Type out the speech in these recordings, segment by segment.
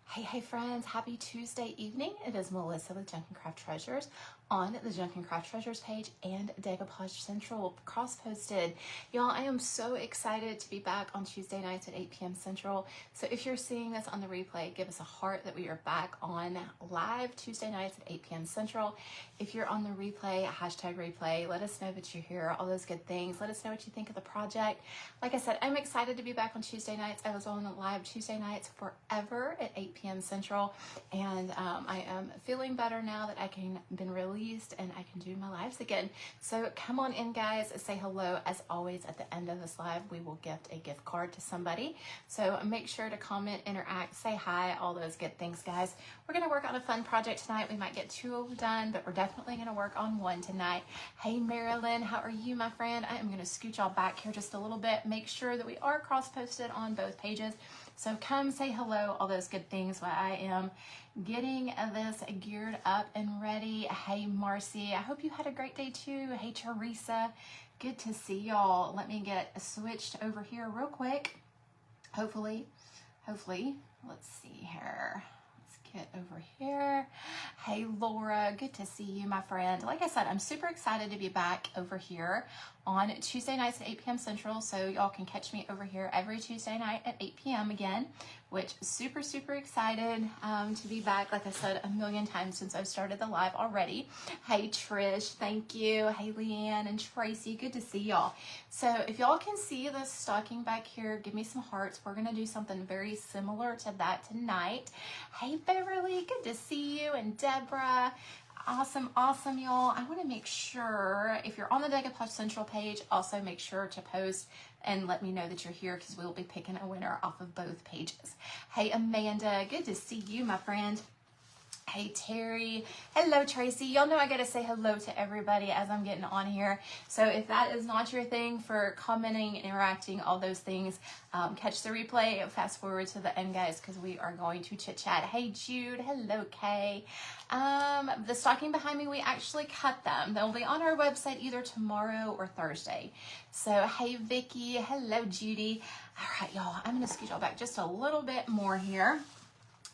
Hey friends, happy Tuesday evening. It is Melissa with Junk and Craft Treasures on the Junk and Craft Treasures page and Decoupage Central cross-posted. Y'all, I am so excited to be back on Tuesday nights at 8 p.m. Central. So if you're seeing this on the replay, give us a heart that we are back on live Tuesday nights at 8 p.m. Central. If you're on the replay, hashtag replay, let us know that you're here, all those good things. Let us know what you think of the project. Like I said, I'm excited to be back on Tuesday nights. I was on live Tuesday nights forever at 8 p.m. Central, and I am feeling better now that I can been released and I can do my lives again. So come on in, guys, say hello. As always, at the end of this live, we will gift a gift card to somebody. So make sure to comment, interact, say hi, all those good things, guys. We're going to work on a fun project tonight. We might get two done, but we're definitely going to work on one tonight. Hey, Marilyn, how are you, my friend? I am going to scoot y'all back here just a little bit. Make sure that we are cross-posted on both pages. So come say hello, all those good things while I am getting this geared up and ready. Hey, Marcy, I hope you had a great day too. Hey, Teresa, good to see y'all. Let me get switched over here real quick. Hopefully, let's see here. Get over here. Hey, Laura, good to see you, my friend. Like I said, I'm super excited to be back over here on Tuesday nights at 8 p.m. Central, so y'all can catch me over here every Tuesday night at 8 p.m. again, which super excited to be back. Like I said a million times since I've started the live already. Hey, Trish, thank you. Hey, Leanne and Tracy, good to see y'all. So if y'all can see the stocking back here, give me some hearts. We're going to do something very similar to that tonight. Hey, Beverly, good to see you, and Deborah. Awesome, y'all. I want to make sure, if you're on the Decoupage Central page, also make sure to post and let me know that you're here, because we'll be picking a winner off of both pages. Hey, Amanda, good to see you, my friend. Hey, Terry. Hello, Tracy. Y'all know I got to say hello to everybody as I'm getting on here. So if that is not your thing for commenting, interacting, all those things, catch the replay, fast forward to the end, guys, because we are going to chit chat. Hey, Jude. Hello, Kay. The stocking behind me, we actually cut them. They'll be on our website either tomorrow or Thursday. So, hey, Vicky. Hello, Judy. All right, y'all. I'm going to scoot y'all back just a little bit more here.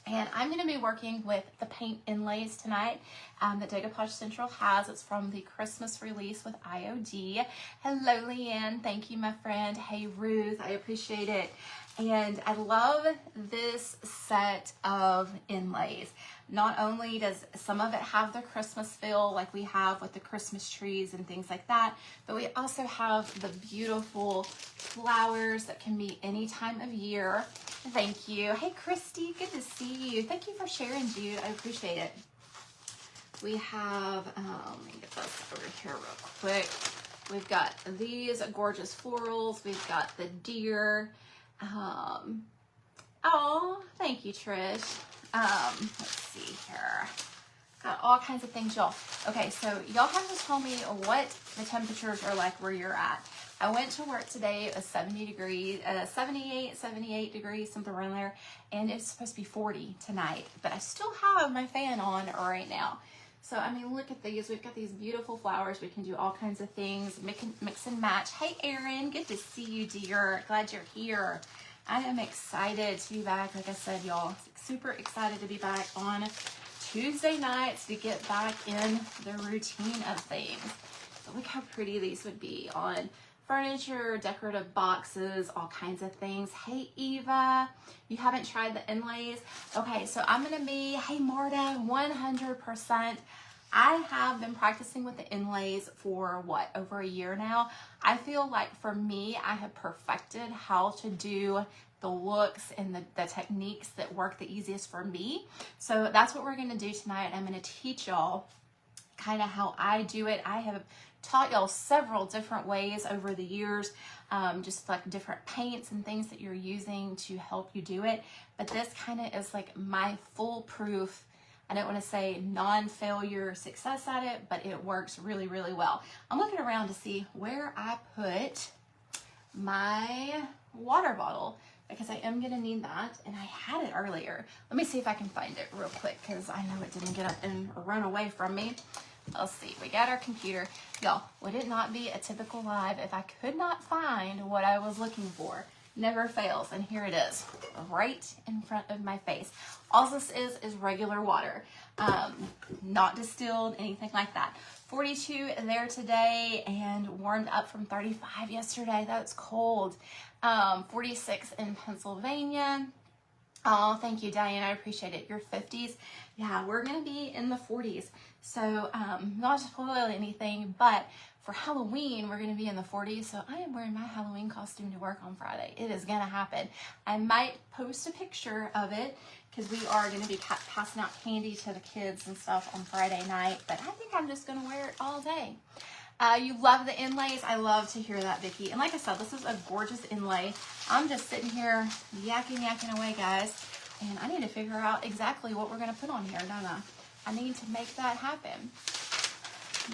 And I'm going to be working with the paint inlays tonight that Decoupage Central has. It's from the Christmas release with IOD. Hello, Leanne. Thank you, my friend. Hey, Ruth. I appreciate it. And I love this set of inlays. Not only does some of it have the Christmas feel like we have with the Christmas trees and things like that, but we also have the beautiful flowers that can be any time of year. Thank you. Hey, Christy, good to see you. Thank you for sharing, Jude. I appreciate it. We have, let me get this over here real quick. We've got these gorgeous florals. We've got the deer. Oh, thank you, Trish. Let's see here. Got all kinds of things, y'all. Okay, so y'all have to tell me what the temperatures are like where you're at. I went to work today, it was 70 degrees, 78 degrees, something around there, and it's supposed to be 40 tonight, but I still have my fan on right now. So, I mean, look at these. We've got these beautiful flowers. We can do all kinds of things, mix and match. Hey, Erin, good to see you, dear. Glad you're here. I am excited to be back. Like I said, y'all, super excited to be back on Tuesday nights to get back in the routine of things. But look how pretty these would be on furniture, decorative boxes, all kinds of things. Hey, Eva, you haven't tried the inlays? Okay, so I'm going to be, hey, Marta, 100%. I have been practicing with the inlays for what, over a year now. I feel like for me, I have perfected how to do the looks and the techniques that work the easiest for me. So that's what we're going to do tonight. I'm going to teach y'all kind of how I do it. I have taught y'all several different ways over the years, just like different paints and things that you're using to help you do it. But this kind of is like my foolproof, I don't want to say non-failure success at it, but it works really well. I'm looking around to see where I put my water bottle, because I am going to need that, and I had it earlier. Let me see if I can find it real quick, because I know it didn't get up and run away from me. Let's see, we got our computer. Y'all, would it not be a typical live if I could not find what I was looking for? never fails. And here it is, right in front of my face. All this is regular water, not distilled, anything like that. 42 there today and warmed up from 35 yesterday. That's cold. 46 in Pennsylvania. Oh, thank you, Diane. I appreciate it. Your 50s. Yeah, we're going to be in the 40s. So, not to spoil anything, but for Halloween, we're going to be in the 40s. So, I am wearing my Halloween costume to work on Friday. It is going to happen. I might post a picture of it because we are going to be passing out candy to the kids and stuff on Friday night. But I think I'm just going to wear it all day. You love the inlays. I love to hear that, Vicki. And like I said, this is a gorgeous inlay. I'm just sitting here yakking away, guys. And I need to figure out exactly what we're going to put on here, don't I? I need to make that happen.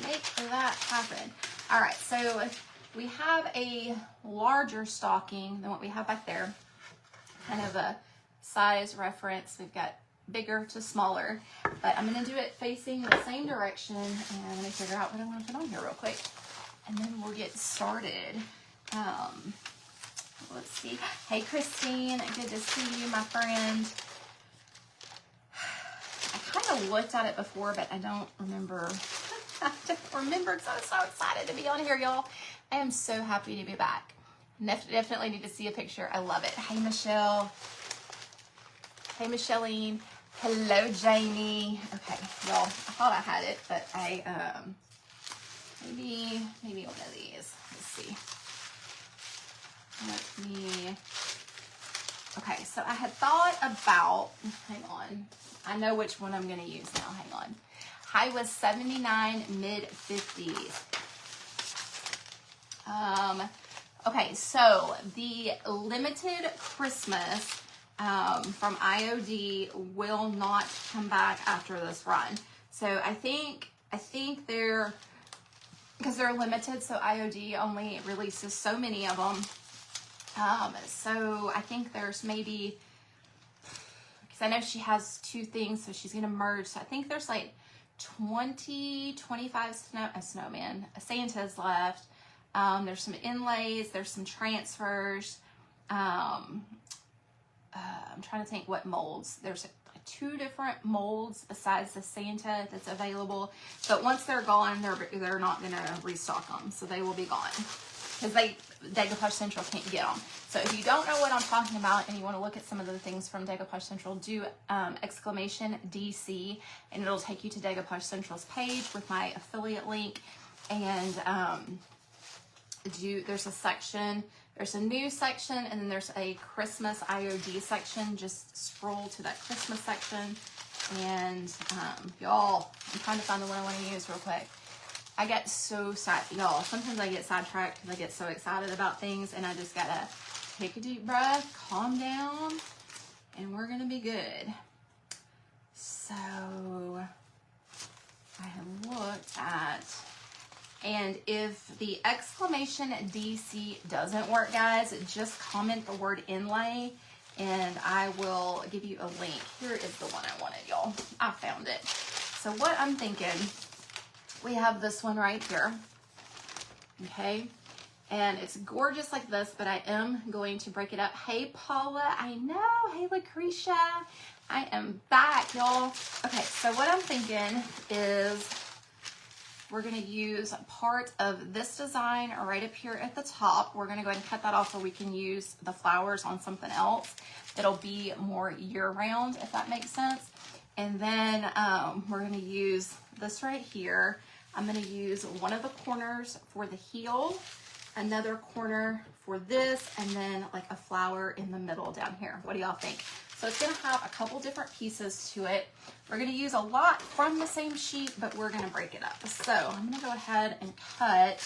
Make that happen. All right, so we have a larger stocking than what we have back there. Kind of a size reference. We've got bigger to smaller, but I'm going to do it facing the same direction, and I'm going to figure out what I want to put on here real quick, and then we'll get started. Let's see. Hey, Christine, good to see you, my friend. I kind of looked at it before, but I don't remember. I don't remember, so I'm so excited to be on here, y'all. I am so happy to be back. Definitely need to see a picture. I love it. Hey, Michelle. Hey, Michelleine. Hello, Jamie. Okay, y'all, I thought I had it, but I, maybe one of these. Let's see. Okay, so I had thought about, hang on. I know which one I'm going to use now. Hang on. High was 79, mid 50s. Okay, so the limited Christmas from IOD will not come back after this run. So I think they're, because they're limited, so IOD only releases so many of them. So I think there's maybe, because I know she has 2 things, so she's going to merge. So I think there's like 25 Santas left. There's some inlays, there's some transfers. I'm trying to think what molds. There's 2 different molds besides the Santa that's available. But once they're gone, they're not going to restock them. So they will be gone. Because Decoupage Central can't get them. So if you don't know what I'm talking about and you want to look at some of the things from Decoupage Central, do exclamation DC, and it'll take you to Decoupage Central's page with my affiliate link. And there's a section, there's a new section, and then there's a Christmas IOD section. Just scroll to that Christmas section. And y'all, I'm trying to find the one I want to use real quick. I get so sad, y'all. Sometimes I get sidetracked because I get so excited about things, and I just gotta take a deep breath, calm down, and we're gonna be good. So I have looked at, and if the exclamation DC doesn't work, guys, just comment the word inlay, and I will give you a link. Here is the one I wanted, y'all. I found it. So what I'm thinking, we have this one right here, okay? And it's gorgeous like this, but I am going to break it up. Hey, Paula, I know. Hey, Lucretia, I am back, y'all. Okay, so what I'm thinking is we're gonna use part of this design right up here at the top. We're gonna go ahead and cut that off so we can use the flowers on something else that'll be more year-round, if that makes sense. And then we're gonna use this right here. I'm gonna use one of the corners for the heel, another corner for this, and then like a flower in the middle down here. What do y'all think? So it's gonna have a couple different pieces to it. We're gonna use a lot from the same sheet, but we're gonna break it up. So I'm gonna go ahead and cut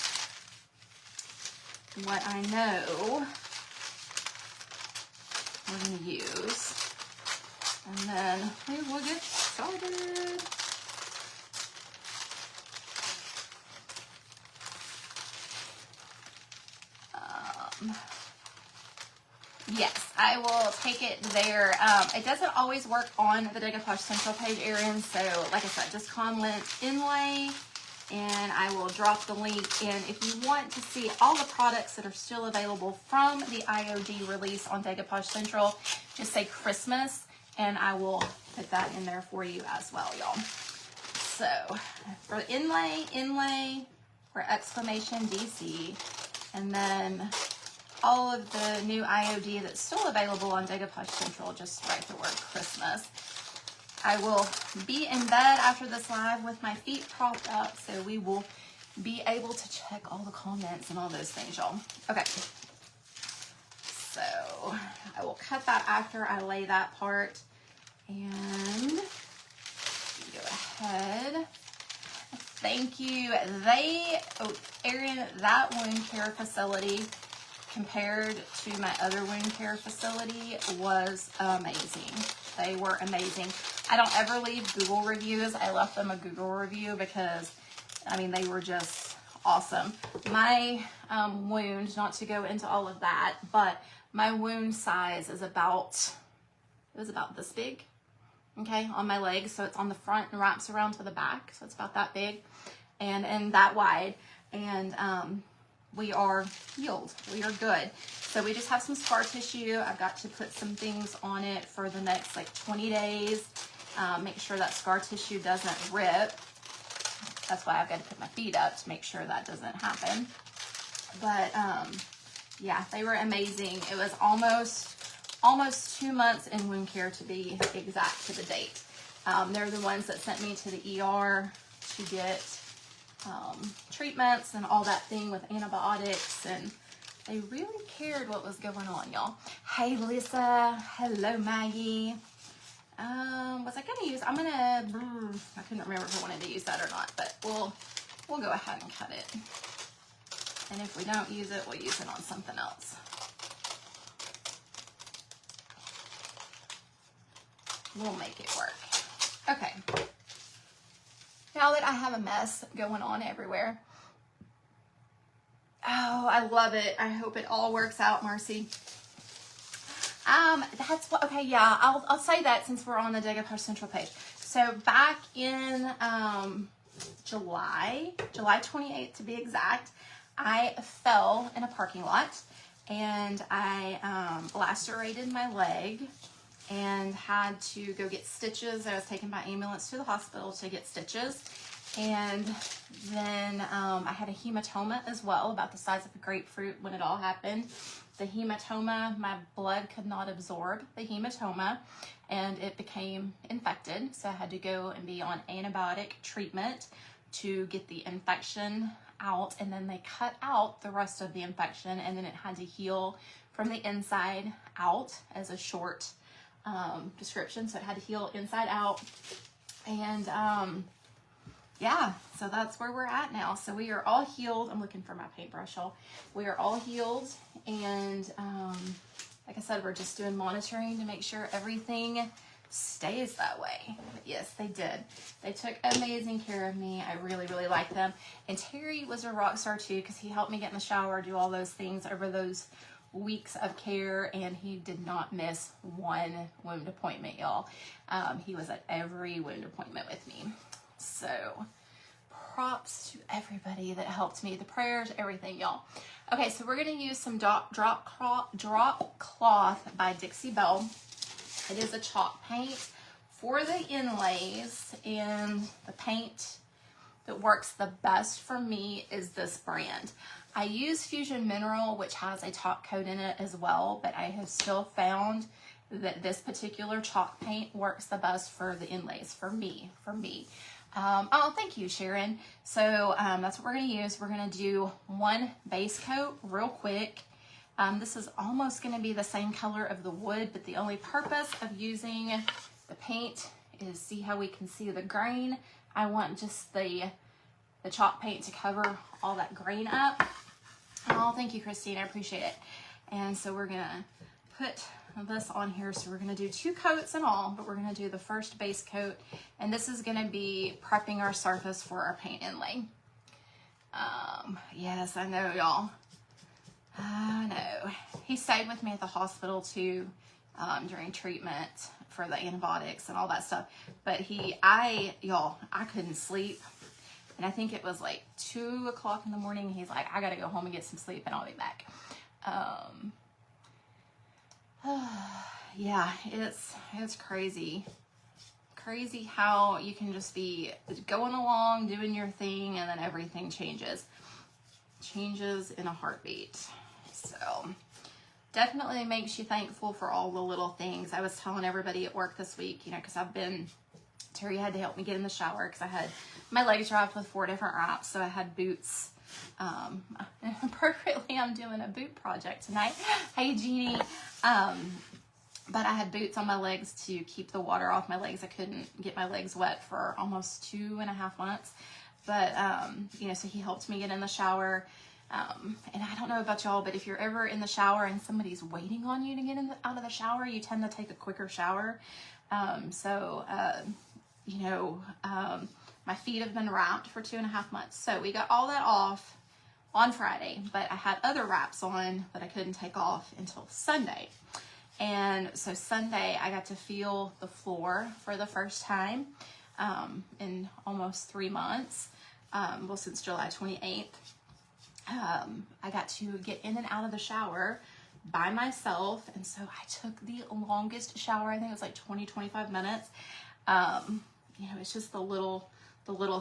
what I know we're gonna use. And then we will get started. Yes, I will take it there. It doesn't always work on the Decoupage Central page, Erin. So, like I said, just comment inlay, and I will drop the link in if you want to see all the products that are still available from the IOD release on Decoupage Central. Just say Christmas, and I will put that in there for you as well, y'all. So for Inlay for exclamation DC, and then all of the new IOD that's still available on Decoupage Central, just write the word Christmas. I will be in bed after this live with my feet propped up, so we will be able to check all the comments and all those things, y'all. Okay, so I will cut that after I lay that part, and go ahead. Thank you. Erin, that wound care facility compared to my other wound care facility was amazing. They were amazing. I don't ever leave Google reviews. I left them a Google review because, I mean, they were just awesome. My wound, not to go into all of that, but my wound size is about, it was about this big, okay, on my leg. So it's on the front and wraps around to the back. So it's about that big and that wide. And we are healed. We are good. So we just have some scar tissue. I've got to put some things on it for the next like 20 days. Make sure that scar tissue doesn't rip. That's why I've got to put my feet up to make sure that doesn't happen. But yeah, they were amazing. It was almost 2 months in wound care to be exact to the date. They're the ones that sent me to the ER to get treatments and all that thing with antibiotics, and they really cared what was going on, y'all. Hey, Lisa. Hello, Maggie. Was I gonna use, I couldn't remember if I wanted to use that or not, but we'll go ahead and cut it. And if we don't use it, we'll use it on something else. We'll make it work. Okay. Now that I have a mess going on everywhere. Oh, I love it. I hope it all works out, Marcy. That's what, okay, yeah, I'll say that since we're on the Decoupage Central page. So back in July 28th to be exact, I fell in a parking lot and I lacerated my leg and had to go get stitches. I was taken by ambulance to the hospital to get stitches. And then I had a hematoma as well, about the size of a grapefruit when it all happened. The hematoma, my blood could not absorb the hematoma and it became infected. So I had to go and be on antibiotic treatment to get the infection out, and then they cut out the rest of the infection, and then it had to heal from the inside out as a short description. So it had to heal inside out, and yeah, so that's where we're at now. So we are all healed. I'm looking for my paintbrush, y'all. We are all healed, and like I said, we're just doing monitoring to make sure everything stays that way. But yes, they did. They took amazing care of me. I really, really like them. And Terry was a rock star too, because he helped me get in the shower, do all those things over those weeks of care, and he did not miss one wound appointment, y'all. He was at every wound appointment with me. So props to everybody that helped me, the prayers, everything, y'all. Okay, so we're going to use some drop cloth by Dixie Belle. It is a chalk paint for the inlays, and the paint that works the best for me is this brand. I use Fusion Mineral, which has a top coat in it as well, but I have still found that this particular chalk paint works the best for the inlays, for me. Oh, thank you, Sharon. So that's what we're going to use. We're going to do one base coat real quick. This is almost going to be the same color of the wood, but the only purpose of using the paint is see how we can see the grain. I want just the chalk paint to cover all that grain up. Oh, thank you, Christine. I appreciate it. And so we're going to put this on here. So we're going to do 2 coats in all, but we're going to do the first base coat. And this is going to be prepping our surface for our paint inlay. Yes, I know, y'all. I know. He stayed with me at the hospital too during treatment for the antibiotics and all that stuff. But y'all, I couldn't sleep. And I think it was like 2 o'clock in the morning. He's like, I gotta go home and get some sleep and I'll be back. Yeah, it's crazy. Crazy how you can just be going along, doing your thing, and then everything changes. Changes in a heartbeat. So definitely makes you thankful for all the little things. I was telling everybody at work this week, you know, because Terry had to help me get in the shower because I had my legs wrapped with 4 different wraps. So I had boots. Appropriately, I'm doing a boot project tonight. Hey, Jeannie. But I had boots on my legs to keep the water off my legs. I couldn't get my legs wet for almost 2.5 months. But, you know, so he helped me get in the shower. And I don't know about y'all, but if you're ever in the shower and somebody's waiting on you to get out of the shower, you tend to take a quicker shower. You know, my feet have been wrapped for 2.5 months. So we got all that off on Friday, but I had other wraps on that I couldn't take off until Sunday. And so Sunday I got to feel the floor for the first time in almost 3 months. Well, since July 28th. I got to get in and out of the shower by myself. And so I took the longest shower. I think it was like 20-25 minutes. You know, it's just the little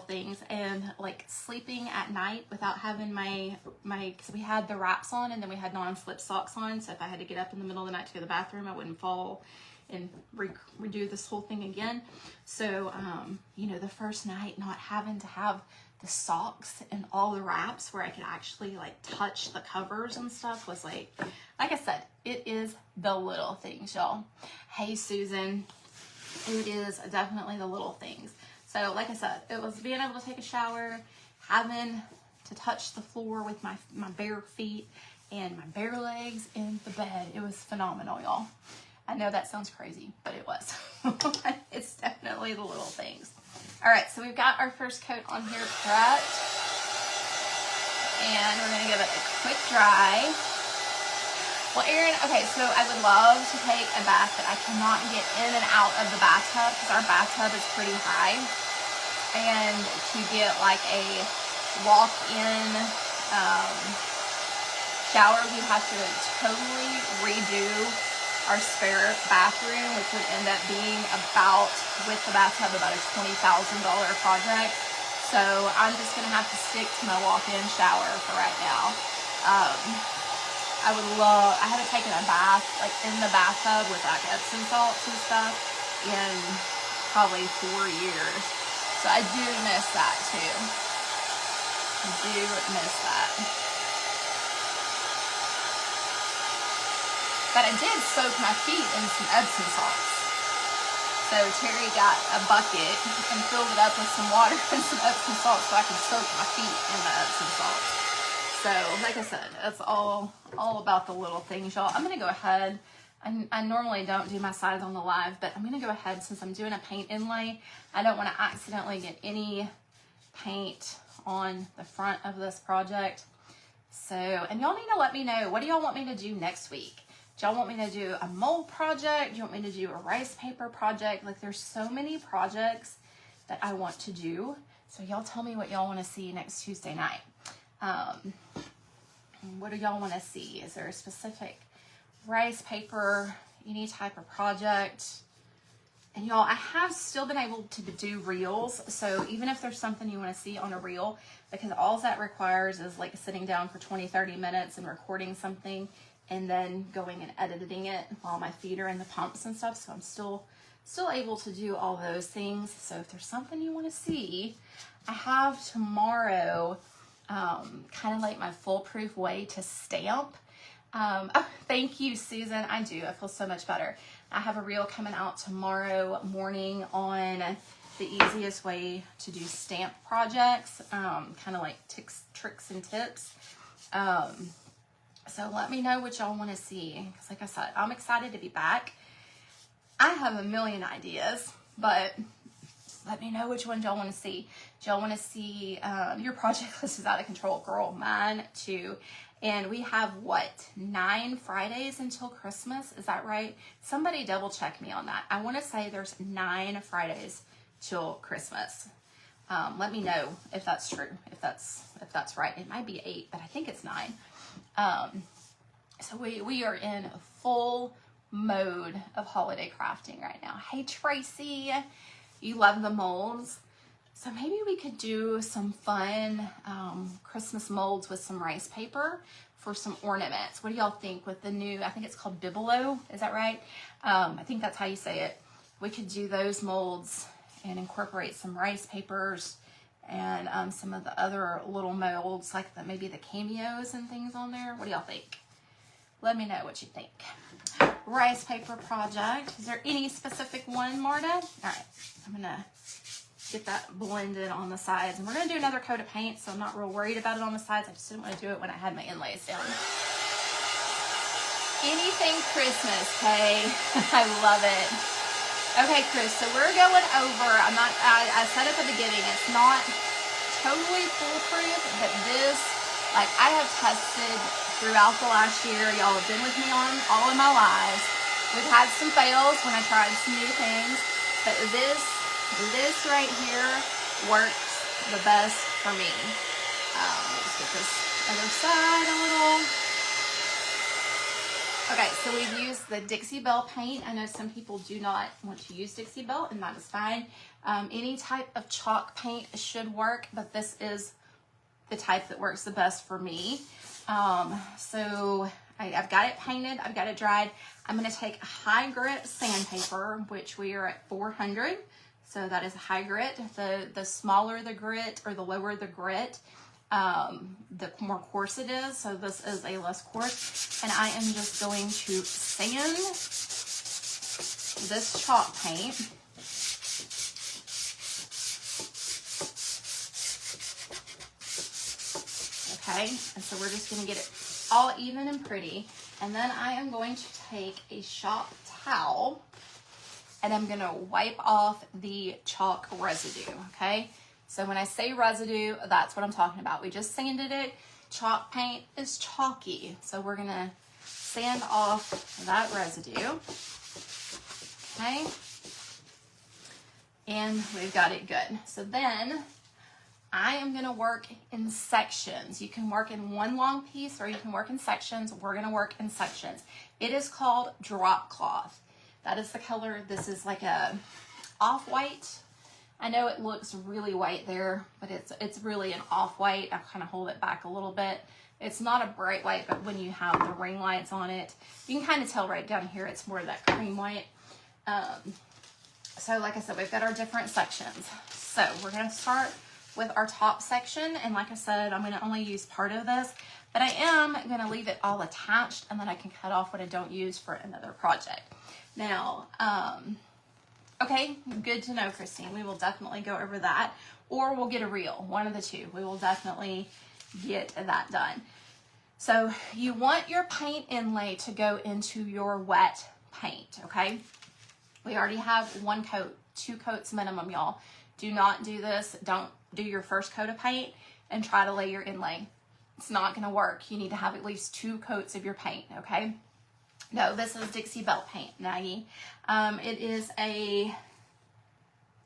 things, and like sleeping at night without having my, cause we had the wraps on and then we had non-slip socks on. So if I had to get up in the middle of the night to go to the bathroom, I wouldn't fall and redo this whole thing again. So, you know, the first night not having to have the socks and all the wraps where I could actually like touch the covers and stuff was like I said, it is the little things, y'all. Hey, Susan, it is definitely the little things. So like I said, it was being able to take a shower, having to touch the floor with my bare feet and my bare legs in the bed. It was phenomenal, y'all. I know that sounds crazy, but it was. It's definitely the little things. All right, so we've got our first coat on here prepped. And we're gonna give it a quick dry. Well, Erin, okay, so I would love to take a bath, but I cannot get in and out of the bathtub because our bathtub is pretty high. And to get like a walk-in shower, we have to totally redo our spare bathroom, which would end up being about, with the bathtub, about a $20,000 project. So I'm just gonna have to stick to my walk-in shower for right now. I haven't taken a bath like in the bathtub with like Epsom salts and stuff in probably 4 years. So I do miss that too. I do miss that. But I did soak my feet in some Epsom salts. So Terry got a bucket and filled it up with some water and some Epsom salts so I could soak my feet in the Epsom salts. So like I said, it's all about the little things, y'all. I'm going to go ahead. I normally don't do my sides on the live, but I'm going to go ahead since I'm doing a paint inlay. I don't want to accidentally get any paint on the front of this project. So, and y'all need to let me know, what do y'all want me to do next week? Do y'all want me to do a mold project? Do you want me to do a rice paper project? Like, there's so many projects that I want to do. So y'all tell me what y'all want to see next Tuesday night. What do y'all want to see? Is there a specific rice paper, any type of project? And y'all, I have still been able to do reels. So even if there's something you want to see on a reel, because all that requires is like sitting down for 20-30 minutes and recording something and then going and editing it while my feet are in the pumps and stuff. So I'm still able to do all those things. So if there's something you want to see, I have tomorrow kind of like my foolproof way to stamp. Oh, thank you, Susan. I do. I feel so much better. I have a reel coming out tomorrow morning on the easiest way to do stamp projects, kind of like tricks and tips. So let me know what y'all want to see. Because like I said, I'm excited to be back. I have a million ideas, but let me know which ones y'all want to see. Do y'all want to see, your project list is out of control, girl. Mine too. And we have, what, 9 Fridays until Christmas? Is that right? Somebody double check me on that. I want to say there's 9 Fridays till Christmas. Let me know if that's true, if that's right. It might be 8, but I think it's 9. So we are in full mode of holiday crafting right now. Hey Tracy, you love the molds. So maybe we could do some fun Christmas molds with some rice paper for some ornaments. What do y'all think with the new, I think it's called Bibelo, is that right? I think that's how you say it. We could do those molds and incorporate some rice papers and some of the other little molds, like maybe the cameos and things on there. What do y'all think? Let me know what you think. Rice paper project. Is there any specific one, Marta? All right, I'm gonna get that blended on the sides. And we're gonna do another coat of paint, so I'm not real worried about it on the sides. I just didn't want to do it when I had my inlays down. Anything Christmas, Kay. I love it. Okay, Chris, so we're going over, I said at the beginning, it's not totally foolproof, but this, like I have tested throughout the last year. Y'all have been with me on all of my lives. We've had some fails when I tried some new things, but this right here works the best for me. Let's get this other side a little. Okay, so we've used the Dixie Belle paint. I know some people do not want to use Dixie Belle, and that is fine. Any type of chalk paint should work, but this is the type that works the best for me. So I've got it painted, I've got it dried. I'm gonna take a high grit sandpaper, which we are at 400. So that is high grit. The smaller the grit or the lower the grit, the more coarse it is. So this is a less coarse. And I am just going to sand this chalk paint. Okay, and so we're just gonna get it all even and pretty. And then I am going to take a shop towel and I'm gonna wipe off the chalk residue, okay? So when I say residue, that's what I'm talking about. We just sanded it. Chalk paint is chalky. So we're gonna sand off that residue, okay? And we've got it good. So then I am gonna work in sections. You can work in one long piece or you can work in sections. We're gonna work in sections. It is called drop cloth. That is the color. This is like a off-white. I know it looks really white there, but it's really an off-white. I kind of hold it back a little bit. It's not a bright white, but when you have the ring lights on it, you can kind of tell right down here, it's more of that cream white. So like I said, we've got our different sections. So we're gonna start with our top section. And like I said, I'm gonna only use part of this, but I am gonna leave it all attached and then I can cut off what I don't use for another project. Now, okay, good to know, Christine. We will definitely go over that, or we'll get a reel, one of the two. We will definitely get that done. So you want your paint inlay to go into your wet paint, okay? We already have one coat, 2 coats minimum, y'all. Do not do this. Don't do your first coat of paint and try to lay your inlay. It's not gonna work. You need to have at least 2 coats of your paint, okay? No, this is Dixie Belle paint, Maggie. It is a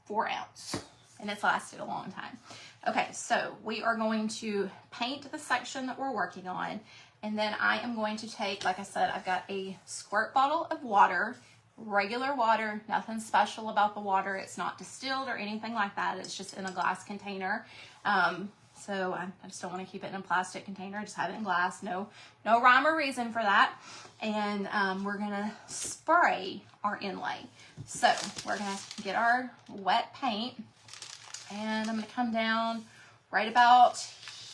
4 ounce and it's lasted a long time. Okay, so we are going to paint the section that we're working on. And then I am going to take, like I said, I've got a squirt bottle of water, regular water, nothing special about the water. It's not distilled or anything like that. It's just in a glass container. So I just don't want to keep it in a plastic container. Just have it in glass. No rhyme or reason for that. And we're gonna spray our inlay. So we're gonna get our wet paint and I'm gonna come down right about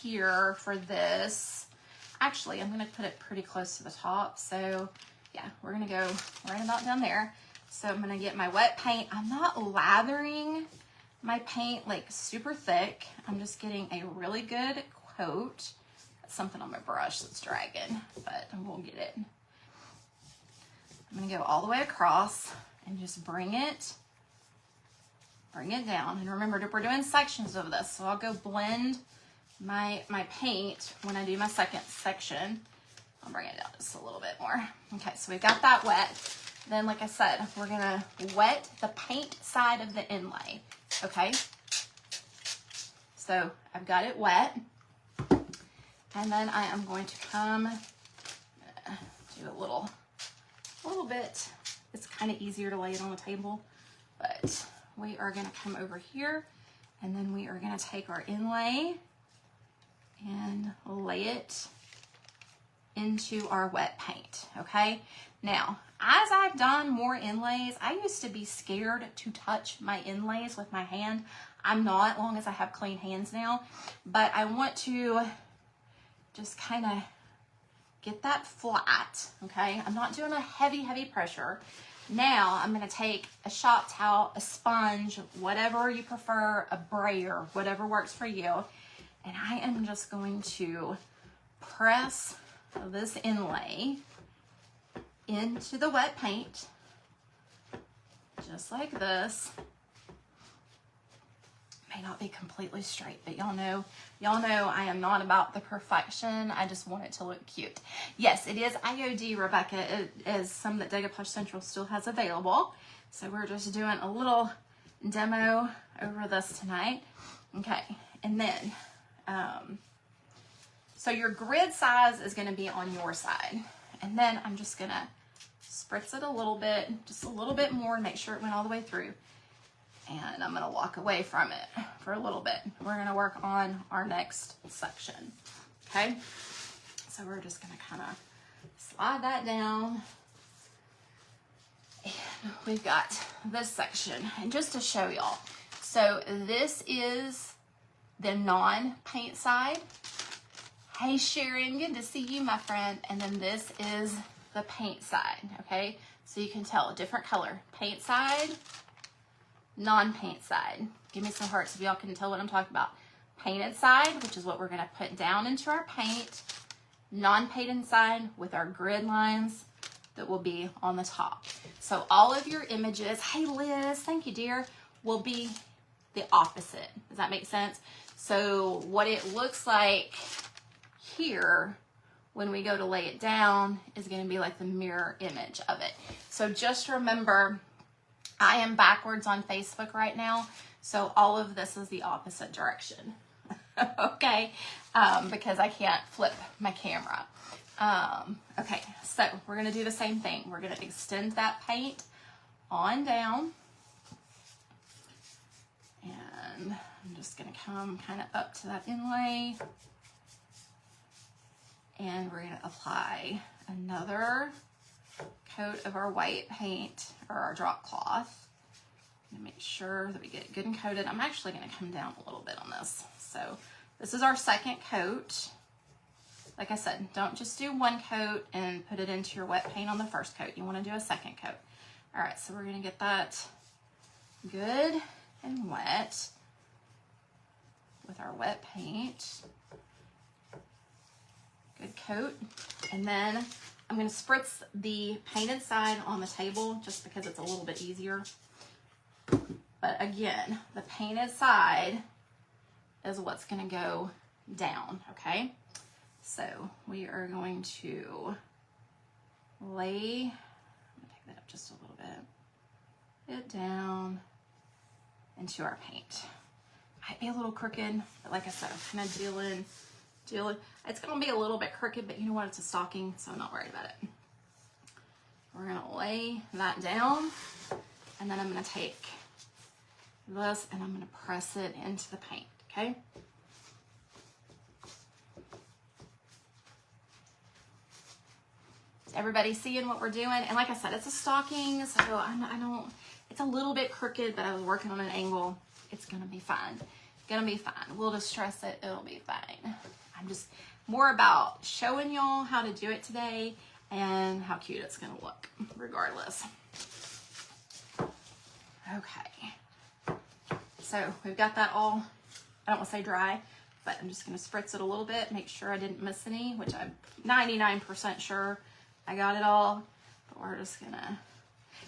here for this. Actually, I'm gonna put it pretty close to the top. So yeah, we're gonna go right about down there. So I'm gonna get my wet paint. I'm not lathering my paint like super thick. I'm just getting a really good coat. That's something on my brush that's dragging, but we'll get it. I'm gonna go all the way across and just bring it down. And remember, we're doing sections of this, so I'll go blend my paint when I do my second section. I'll bring it down just a little bit more. Okay, so we've got that wet. Then, like I said, we're gonna wet the paint side of the inlay, okay? So I've got it wet. And then I am going to come do a little bit. It's kind of easier to lay it on the table, but we are going to come over here, and then we are going to take our inlay and lay it into our wet paint, okay? Now, as I've done more inlays, I used to be scared to touch my inlays with my hand. I'm not, long as I have clean hands now, but I want to just kind of get that flat, okay? I'm not doing a heavy pressure. Now I'm gonna take a shop towel, a sponge, whatever you prefer, a brayer, whatever works for you, and I am just going to press this inlay into the wet paint, just like this. May not be completely straight, but y'all know I am not about the perfection. I just want it to look cute. Yes, it is IOD, Rebecca. It is some that Decoupage Central still has available. So we're just doing a little demo over this tonight. Okay, and then, so your grid size is gonna be on your side. And then I'm just gonna spritz it a little bit, just a little bit more to make sure it went all the way through. And I'm gonna walk away from it for a little bit. We're gonna work on our next section, okay? So we're just gonna kind of slide that down. And we've got this section. And just to show y'all, so this is the non-paint side. Hey Sharon, good to see you, my friend. And then this is the paint side, okay? So you can tell a different color. Paint side, non-paint side. Give me some hearts if y'all can tell what I'm talking about. Painted side, which is what we're gonna put down into our paint. Non-painted side with our grid lines that will be on the top. So all of your images, hey Liz, thank you dear, will be the opposite. Does that make sense? So what it looks like here when we go to lay it down is gonna be like the mirror image of it. So just remember, I am backwards on Facebook right now, so all of this is the opposite direction, okay? Because I can't flip my camera. Okay, so we're gonna do the same thing. We're gonna extend that paint on down, and I'm just gonna come kind of up to that inlay, and we're gonna apply another coat of our white paint or our drop cloth. I'm gonna make sure that we get good and coated. I'm actually gonna come down a little bit on this. So this is our second coat. Like I said, don't just do one coat and put it into your wet paint on the first coat. You wanna do a second coat. All right, so we're gonna get that good and wet with our wet paint. Good coat. And then I'm gonna spritz the painted side on the table just because it's a little bit easier. But again, the painted side is what's gonna go down, okay? So we are going to lay, I'm gonna take that up just a little bit, it down into our paint. Might be a little crooked, but like I said, I'm kind of dealing. It's gonna be a little bit crooked, but you know what, it's a stocking, so I'm not worried about it. We're gonna lay that down, and then I'm gonna take this and I'm gonna press it into the paint, okay? Is everybody seeing what we're doing? And like I said, it's a stocking, so I don't, it's a little bit crooked, but I was working on an angle. It's gonna be fine. Gonna be fine. We'll just stress it, it'll be fine. I'm just more about showing y'all how to do it today and how cute it's gonna look, regardless. Okay. So we've got that all, I don't want to say dry, but I'm just gonna spritz it a little bit, make sure I didn't miss any, which I'm 99% sure I got it all. But we're just gonna,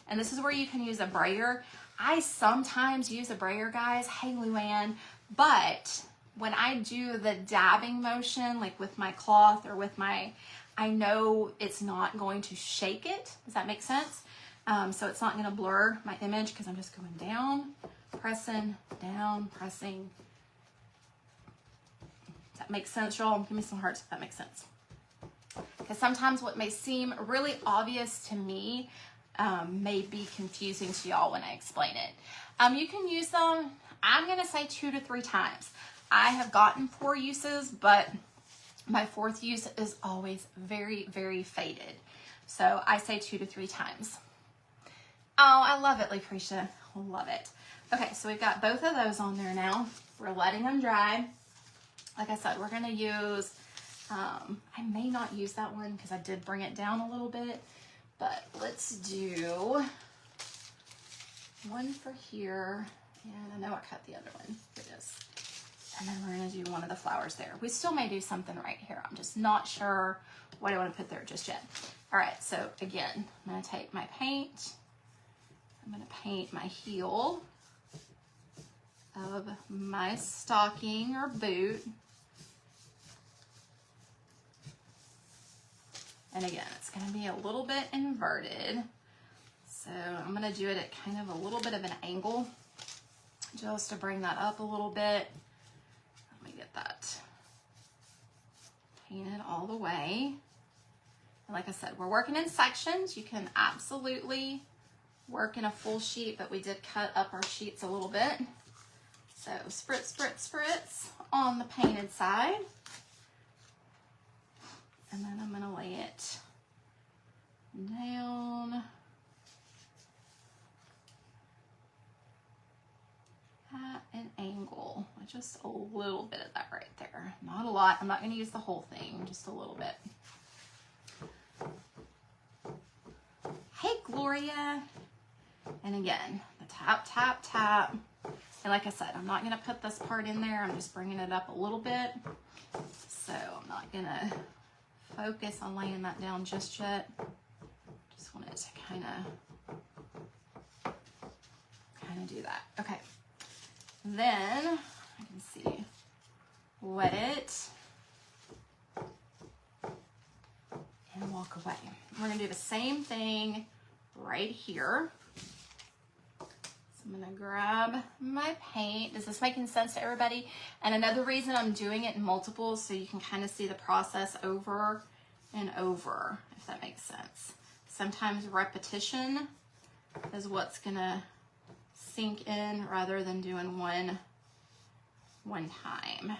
and this is where you can use a brayer. I sometimes use a brayer, guys. Hey, Luann. But when I do the dabbing motion, like with my cloth or with my, I know it's not going to shake it. Does that make sense? So it's not going to blur my image because I'm just going down, pressing, Does that make sense, y'all? Give me some hearts if that makes sense. Because sometimes what may seem really obvious to me may be confusing to y'all when I explain it. You can use them, I'm going to say 2 to 3 times. I have gotten 4 uses, but my 4th use is always very, very faded. So I say 2 to 3 times. Oh, I love it, Lucretia. Love it. Okay, so we've got both of those on there now. We're letting them dry. Like I said, we're going to use, I may not use that one because I did bring it down a little bit, but let's do one for here. And I know I cut the other one. Here it is. And then we're going to do one of the flowers there. We still may do something right here. I'm just not sure what I want to put there just yet. All right, so again, I'm going to take my paint. I'm going to paint my heel of my stocking or boot. And again, it's going to be a little bit inverted. So I'm going to do it at kind of a little bit of an angle just to bring that up a little bit. Let me get that painted all the way. And like I said, we're working in sections. You can absolutely work in a full sheet, but we did cut up our sheets a little bit. So spritz, spritz, spritz on the painted side. And then I'm going to lay it down at an angle with just a little bit of that right there. Not a lot. I'm not going to use the whole thing, just a little bit. Hey, Gloria. And again, the tap, tap, tap. And like I said, I'm not going to put this part in there. I'm just bringing it up a little bit. So I'm not going to focus on laying that down just yet. Just want it to kind of do that. Okay. Then I can see, wet it and walk away. We're going to do the same thing right here. I'm gonna grab my paint. Is this making sense to everybody? And another reason I'm doing it in multiples, so you can kind of see the process over and over, if that makes sense. Sometimes repetition is what's gonna sink in rather than doing one time.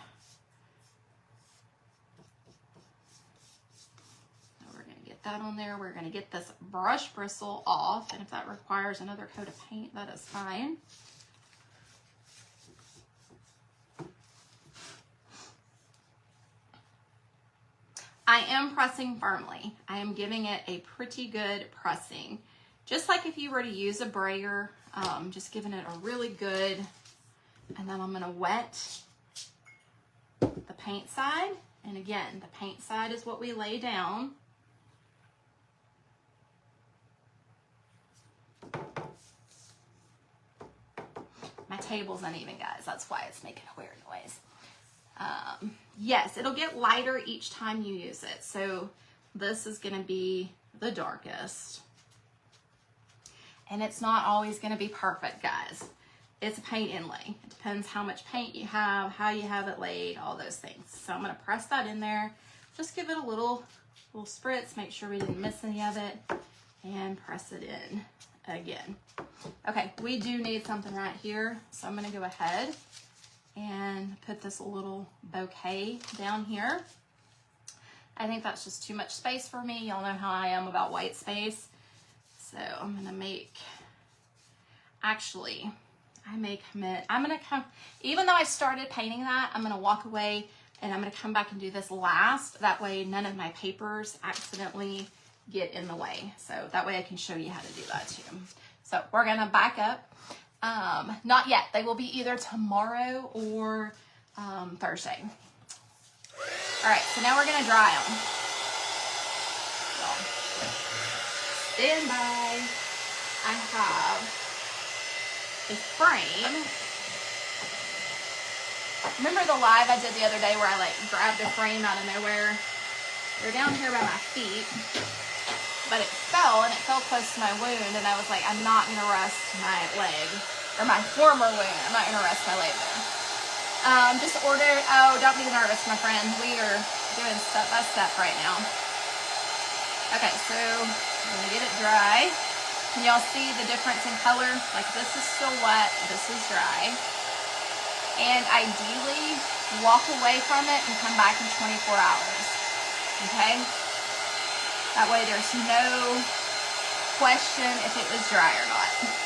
That on there. We're going to get this brush bristle off, and if that requires another coat of paint, that is fine. I am pressing firmly. I am giving it a pretty good pressing. Just like if you were to use a brayer, just giving it a really good, and then I'm going to wet the paint side. And again, the paint side is what we lay down. My table's uneven, guys. That's why it's making a weird noise. Yes, it'll get lighter each time you use it. So this is going to be the darkest. And it's not always going to be perfect, guys. It's a paint inlay. It depends how much paint you have, how you have it laid, all those things. So I'm going to press that in there. Just give it a little spritz. Make sure we didn't miss any of it. And press it in again. Okay, we do need something right here, so I'm going to go ahead and put this little bouquet down here. I think that's just too much space for me. Y'all know how I am about white space. So I'm going to make, actually, I may commit, I'm going to come, even though I started painting that, I'm going to walk away and I'm going to come back and do this last. That way none of my papers accidentally get in the way. So that way I can show you how to do that too. So we're gonna back up. Not yet. They will be either tomorrow or Thursday. All right, so now we're gonna dry them. So, stand by. I have a frame. Remember the live I did the other day where I like grabbed a frame out of nowhere? They're down here by my feet. But it fell, and it fell close to my wound, and I was like, I'm not going to rest my leg, or my former wound. I'm not going to rest my leg there. Just order, oh, don't be nervous, my friend. We are doing step by step right now. Okay, so I'm gonna get it dry. Can y'all see the difference in color? Like this is still wet, this is dry. And ideally, walk away from it and come back in 24 hours, okay? That way there's no question if it was dry or not.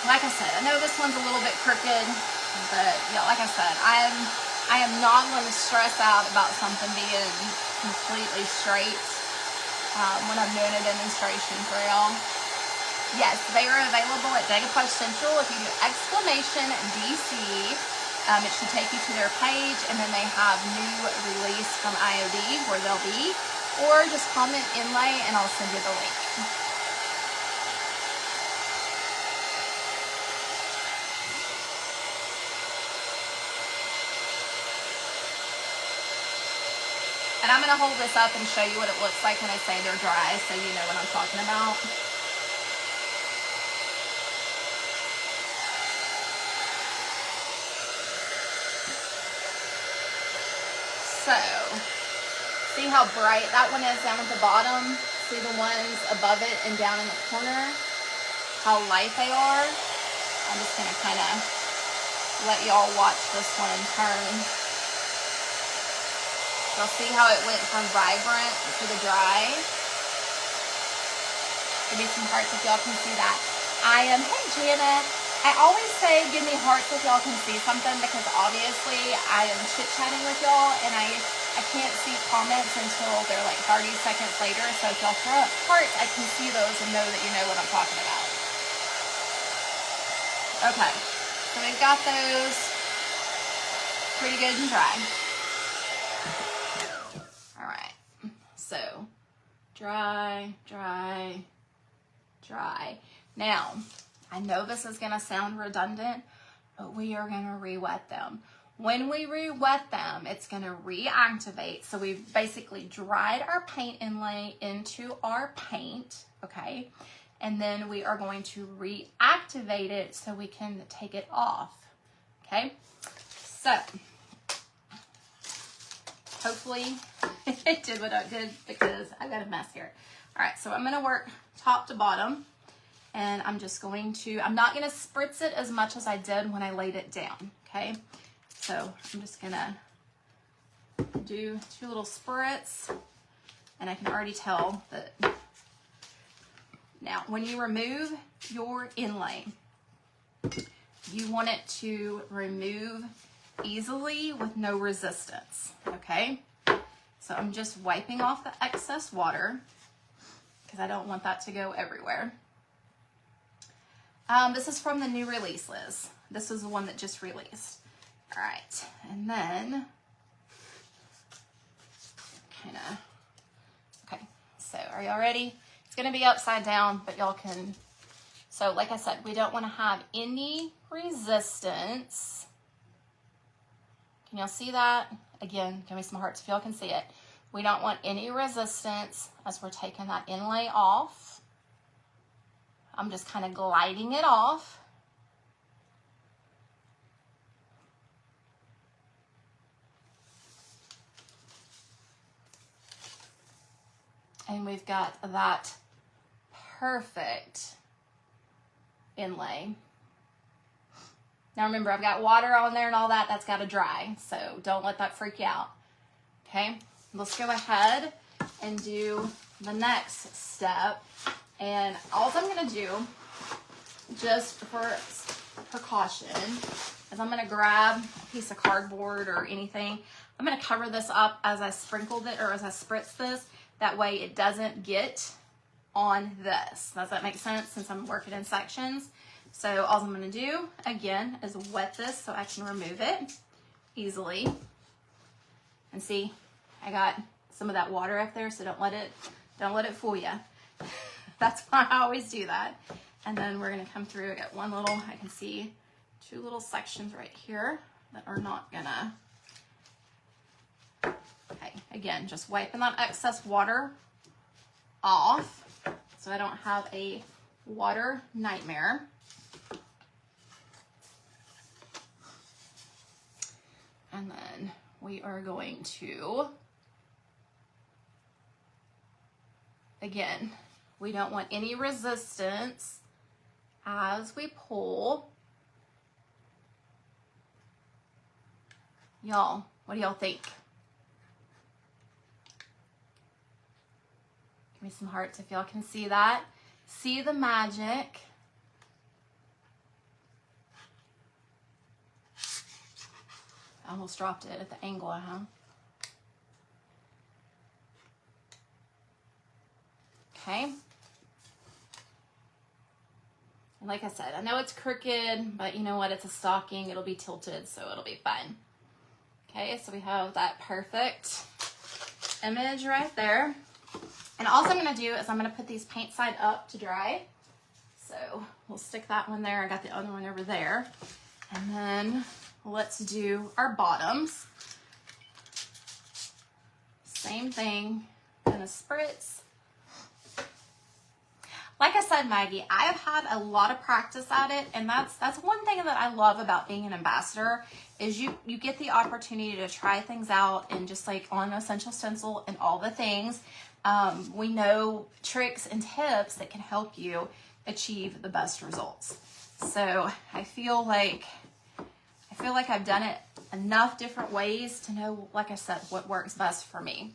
Like I said, I know this one's a little bit crooked, but yeah, like I said, I am not going to stress out about something being completely straight when I'm doing a demonstration for y'all. Yes, they are available at Decoupage Central. If you do exclamation DC, it should take you to their page, and then they have new release from IOD where they'll be, or just comment Inlay and I'll send you the link. And I'm going to hold this up and show you what it looks like when I say they're dry, so you know what I'm talking about. So, see how bright that one is down at the bottom? See the ones above it and down in the corner? How light they are? I'm just going to kind of let y'all watch this one in turn. You'll see how it went from vibrant to the dry. Give me some hearts if y'all can see that. Hey Jana, I always say give me hearts if y'all can see something, because obviously I am chit-chatting with y'all and I can't see comments until they're like 30 seconds later. So if y'all throw up hearts, I can see those and know that you know what I'm talking about. Okay, so we've got those pretty good and dry. All right, so dry, dry, dry. Now, I know this is gonna sound redundant, but we are gonna re-wet them. When we re-wet them, it's gonna reactivate. So we've basically dried our paint inlay into our paint, okay? And then we are going to reactivate it so we can take it off, okay? So, hopefully it did what I did, because I got a mess here. All right, so I'm gonna work top to bottom, and I'm just going to, I'm not gonna spritz it as much as I did when I laid it down, okay? So I'm just gonna do 2 little spritz, and I can already tell that. Now, when you remove your inlay, you want it to remove easily with no resistance, okay? So I'm just wiping off the excess water because I don't want that to go everywhere. This is from the new release, Liz. This is the one that just released. All right, and then kind of, okay, so are y'all ready? It's gonna be upside down, but y'all can, so like I said, we don't wanna have any resistance. Can y'all see that? Again, give me some hearts if y'all can see it. We don't want any resistance as we're taking that inlay off. I'm just kind of gliding it off. And we've got that perfect inlay. Now remember, I've got water on there and all that. That's got to dry, so don't let that freak you out. Okay, let's go ahead and do the next step. And all I'm going to do, just for precaution, is I'm going to grab a piece of cardboard or anything. I'm going to cover this up as I sprinkled it, or as I spritz this. That way it doesn't get on this. Does that make sense, since I'm working in sections? So all I'm going to do, again, is wet this so I can remove it easily. And see, I got some of that water up there, so don't let it fool you. That's why I always do that. And then we're going to come through. I got one little, I can see 2 little sections right here that are not gonna. Okay, again, just wiping that excess water off so I don't have a water nightmare. And then we are going to, again, we don't want any resistance as we pull. Y'all, what do y'all think? Give me some hearts if y'all can see that. See the magic. I almost dropped it at the angle, huh? Okay. And like I said, I know it's crooked, but you know what? It's a stocking. It'll be tilted, so it'll be fine. Okay, so we have that perfect image right there. And all I'm going to do is I'm going to put these paint side up to dry. So we'll stick that one there. I got the other one over there. And then let's do our bottoms. Same thing, gonna spritz. Like I said, Maggie, I have had a lot of practice at it, and that's one thing that I love about being an ambassador is you get the opportunity to try things out and just like on Essential Stencil and all the things. We know tricks and tips that can help you achieve the best results. So I feel like I've done it enough different ways to know, like I said, what works best for me.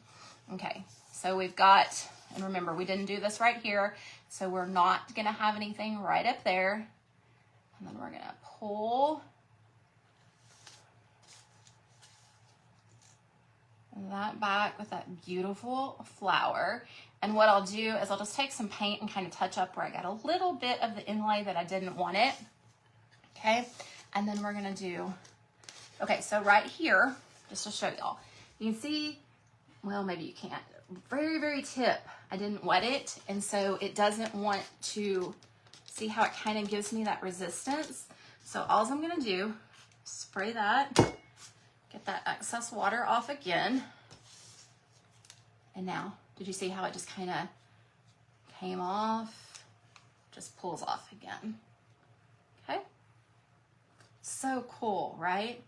Okay, so we've got, and remember, we didn't do this right here, so we're not gonna have anything right up there. And then we're gonna pull that back with that beautiful flower. And what I'll do is I'll just take some paint and kind of touch up where I got a little bit of the inlay that I didn't want it. Okay, and then we're gonna do, okay, so right here, just to show y'all, you can see, well, maybe you can't, very, very tip, I didn't wet it, and so it doesn't want to, see how it kind of gives me that resistance. So all I'm gonna do, spray that, get that excess water off again. And now, did you see how it just kind of came off? Just pulls off again. Okay. So cool, right?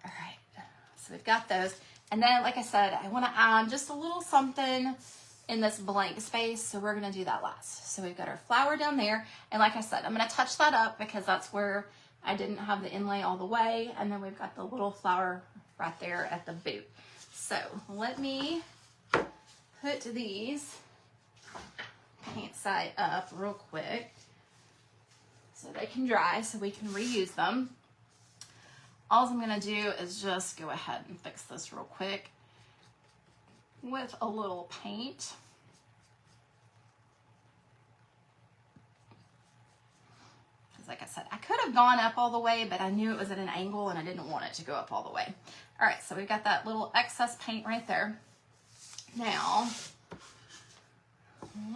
All right, so we've got those. And then, like I said, I want to add just a little something in this blank space, so we're going to do that last. So we've got our flower down there, and like I said, I'm going to touch that up because that's where I didn't have the inlay all the way, and then we've got the little flower right there at the boot. So let me put these paint side up real quick so they can dry so we can reuse them. All I'm gonna do is just go ahead and fix this real quick with a little paint. Because like I said, I could have gone up all the way, but I knew it was at an angle and I didn't want it to go up all the way. All right, so we've got that little excess paint right there. Now,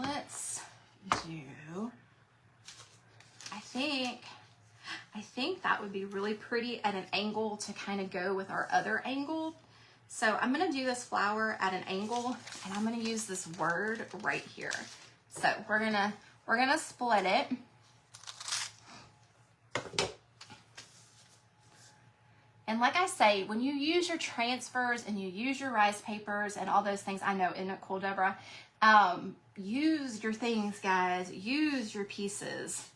let's do, I think that would be really pretty at an angle to kind of go with our other angle. So I'm gonna do this flower at an angle, and I'm gonna use this word right here. So we're gonna split it. And like I say, when you use your transfers and you use your rice papers and all those things, I know, isn't it cool, Deborah? Use your things, guys. Use your pieces.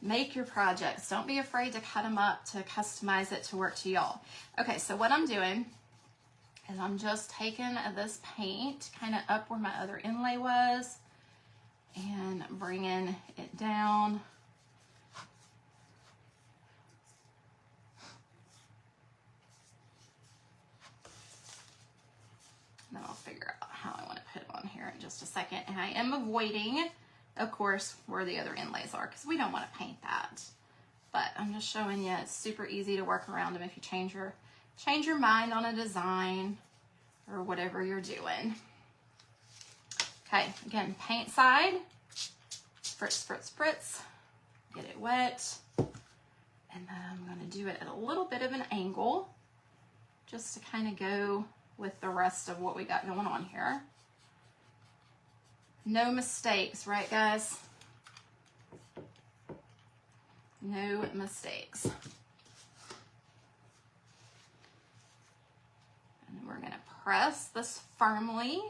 Make your projects. Don't be afraid to cut them up to customize it to work to y'all. Okay, so what I'm doing is I'm just taking this paint kind of up where my other inlay was and bringing it down. And then I'll figure out how I want to put it on here in just a second. And I am avoiding, of course, where the other inlays are because we don't want to paint that. But I'm just showing you it's super easy to work around them if you change your mind on a design or whatever you're doing. Okay, again, paint side, spritz, spritz, spritz, get it wet. And then I'm going to do it at a little bit of an angle just to kind of go with the rest of what we got going on here. No mistakes, right guys? No mistakes. And we're gonna press this firmly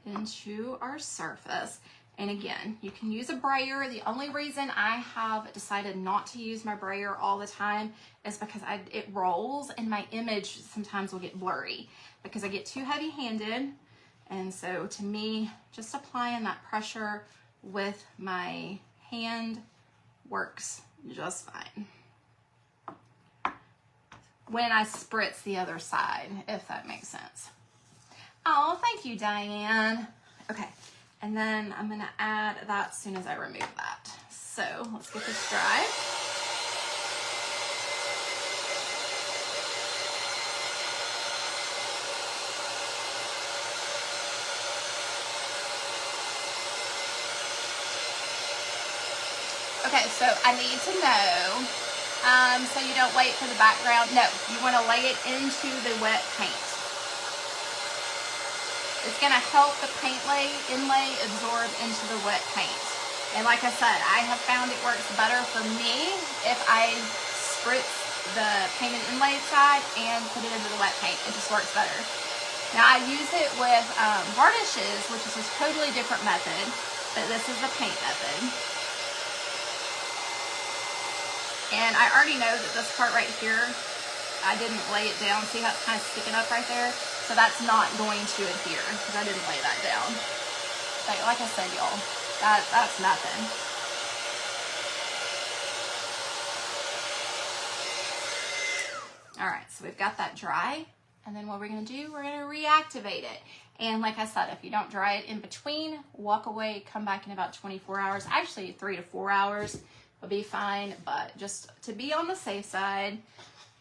into our surface. And again, you can use a brayer. The only reason I have decided not to use my brayer all the time is because it rolls and my image sometimes will get blurry because I get too heavy-handed. And so to me, just applying that pressure with my hand works just fine. When I spritz the other side, if that makes sense. Oh, thank you, Diane. Okay. And then I'm gonna add that as soon as I remove that. So let's get this dry. Okay, so I need to know, so you don't wait for the background. No, you wanna lay it into the wet paint. It's gonna help the inlay absorb into the wet paint. And like I said, I have found it works better for me if I spritz the painted inlay side and put it into the wet paint. It just works better. Now I use it with varnishes, which is a totally different method, but this is the paint method. And I already know that this part right here, I didn't lay it down. See how it's kind of sticking up right there? So that's not going to adhere because I didn't lay that down. Like I said, y'all, that's nothing. All right, so we've got that dry. And then what we're gonna do, we're gonna reactivate it. And like I said, if you don't dry it in between, walk away, come back in about 24 hours. Actually, 3 to 4 hours will be fine, but just to be on the safe side.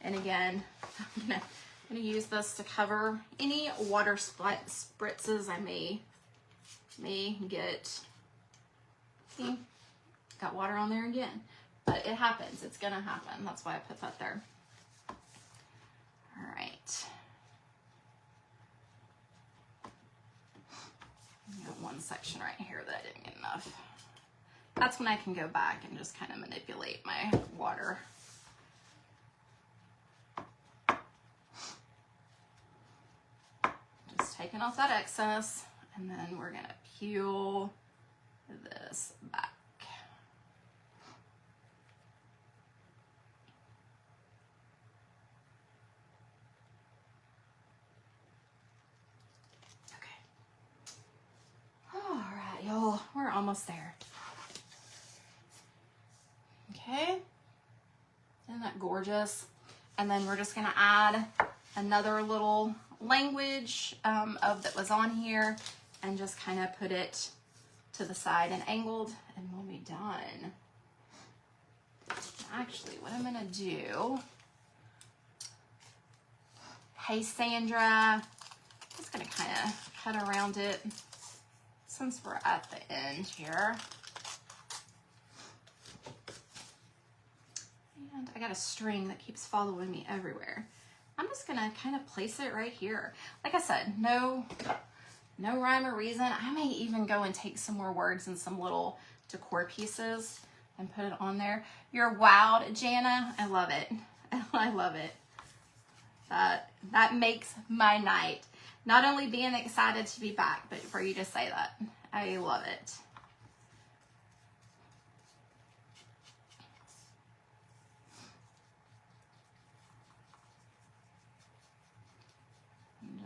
And again, I'm gonna use this to cover any water spritzes I may get. See, got water on there again, but it happens. It's gonna happen. That's why I put that there. All right. I got one section right here that I didn't get enough. That's when I can go back and just kind of manipulate my water. Taking off that excess, and then we're gonna peel this back. Okay. All right, y'all, we're almost there. Okay, isn't that gorgeous? And then we're just gonna add another little language of that was on here and just kind of put it to the side and angled, and we'll be done. Actually, what I'm gonna do, hey Sandra, just gonna kind of cut around it since we're at the end here. And I got a string that keeps following me everywhere. I'm just gonna kind of place it right here. Like I said, no rhyme or reason. I may even go and take some more words and some little decor pieces and put it on there. You're wowed, Jana. I love it. I love it. That makes my night. Not only being excited to be back, but for you to say that. I love it.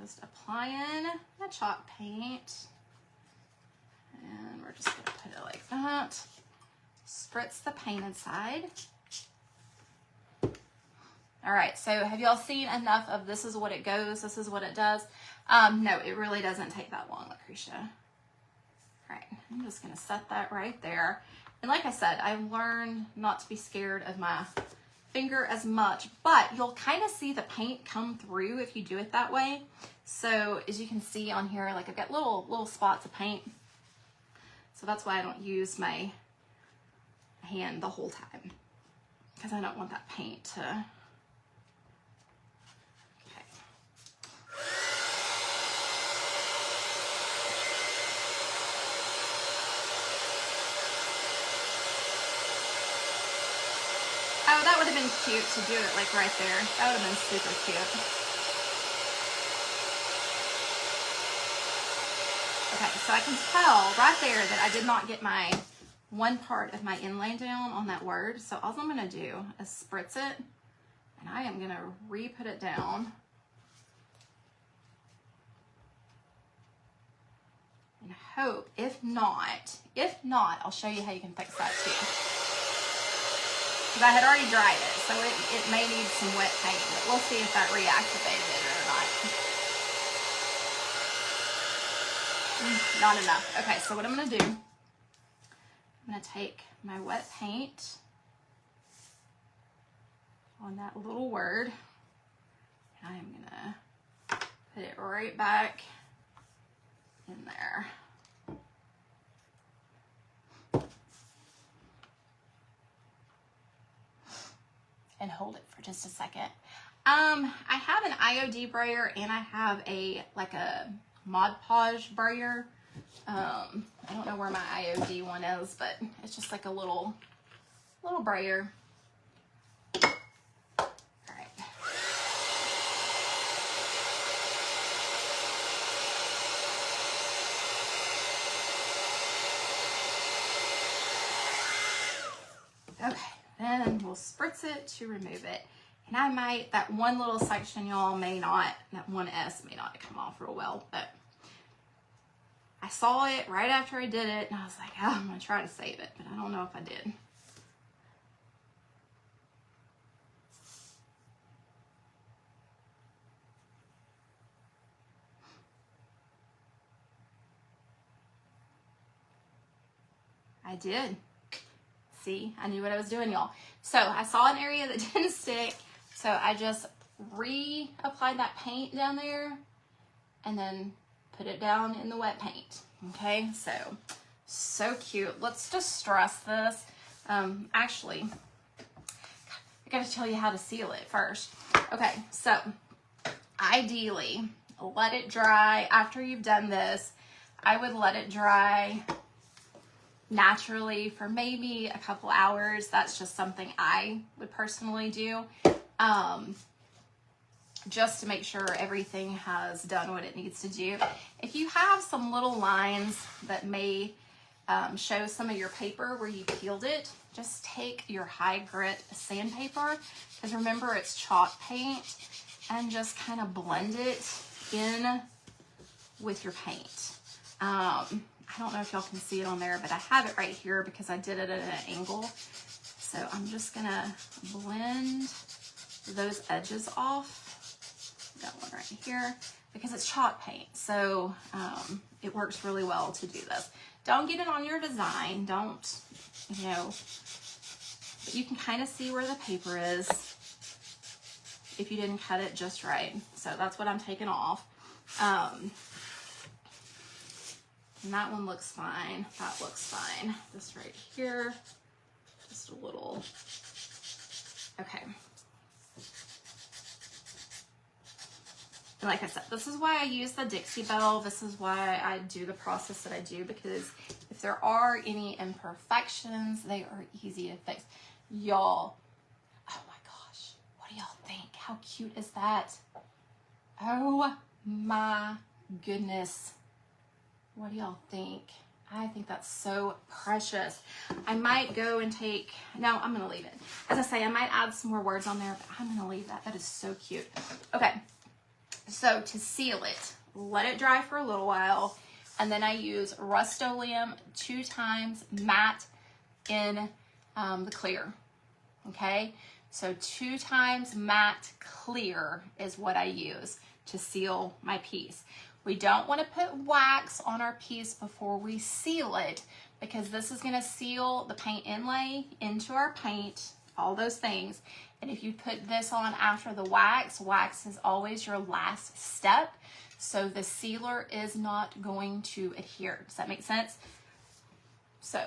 Just applying the chalk paint, and we're just gonna put it like that. Spritz the painted side. All right, so have y'all seen enough of this is what it goes, this is what it does? No, it really doesn't take that long, Lucretia. All right, I'm just gonna set that right there. And like I said, I've learned not to be scared of my finger as much, but you'll kind of see the paint come through if you do it that way. So as you can see on here, like I've got little spots of paint. So that's why I don't use my hand the whole time, because I don't want that paint to, okay. that would have been cute to do it like right there. That would have been super cute. Okay, so I can tell right there that I did not get my one part of my inlay down on that word. So all I'm going to do is spritz it, and I am going to re-put it down. And hope, if not, I'll show you how you can fix that too. Because I had already dried it, so it may need some wet paint, but we'll see if that reactivated it or not. Not enough. Okay, so what I'm going to do, I'm going to take my wet paint on that little word, and I am going to put it right back in there. And hold it for just a second. I have an IOD brayer and I have a Mod Podge brayer. I don't know where my IOD one is, but it's just like a little brayer. All right. Okay, then we'll spritz it to remove it. And I might, that one little section, y'all, that one S may not come off real well, but I saw it right after I did it, and I was like, oh, I'm going to try to save it, but I don't know if I did. I did. See, I knew what I was doing, y'all. So I saw an area that didn't stick, so I just reapplied that paint down there and then put it down in the wet paint. Okay, so cute. Let's distress this. Actually, I gotta tell you how to seal it first. Okay, so ideally, let it dry. After you've done this, I would let it dry naturally for maybe a couple hours. That's just something I would personally do, just to make sure everything has done what it needs to do. If you have some little lines that may show some of your paper where you peeled it, just take your high grit sandpaper, because remember it's chalk paint, and just kind of blend it in with your paint. I don't know if y'all can see it on there, but I have it right here because I did it at an angle. So I'm just gonna blend those edges off. Got one right here because it's chalk paint. So it works really well to do this. Don't get it on your design. Don't, but you can kind of see where the paper is if you didn't cut it just right. So that's what I'm taking off. And that one looks fine. That looks fine. This right here, just a little. Okay. And like I said, this is why I use the Dixie Belle. This is why I do the process that I do, because if there are any imperfections, they are easy to fix. Y'all, oh my gosh, what do y'all think? How cute is that? Oh my goodness. What do y'all think? I think that's so precious. I might go and take, no, I'm gonna leave it. As I say, I might add some more words on there, but I'm gonna leave that. That is so cute. Okay, so to seal it, let it dry for a little while, and then I use Rust-Oleum 2 times matte in the clear, okay? So 2 times matte clear is what I use to seal my piece. We don't want to put wax on our piece before we seal it, because this is going to seal the paint inlay into our paint, all those things. And if you put this on after the wax, wax is always your last step. So the sealer is not going to adhere. Does that make sense? So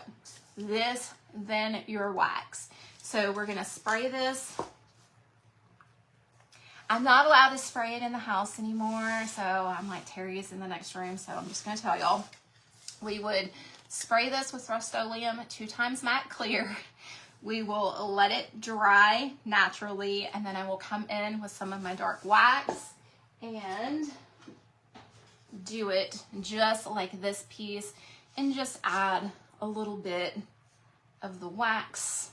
this, then your wax. So we're going to spray this. I'm not allowed to spray it in the house anymore, so I'm like, Terry's in the next room, so I'm just going to tell y'all. We would spray this with Rust-Oleum 2 times matte clear. we will let it dry naturally, and then I will come in with some of my dark wax and do it just like this piece, and just add a little bit of the wax,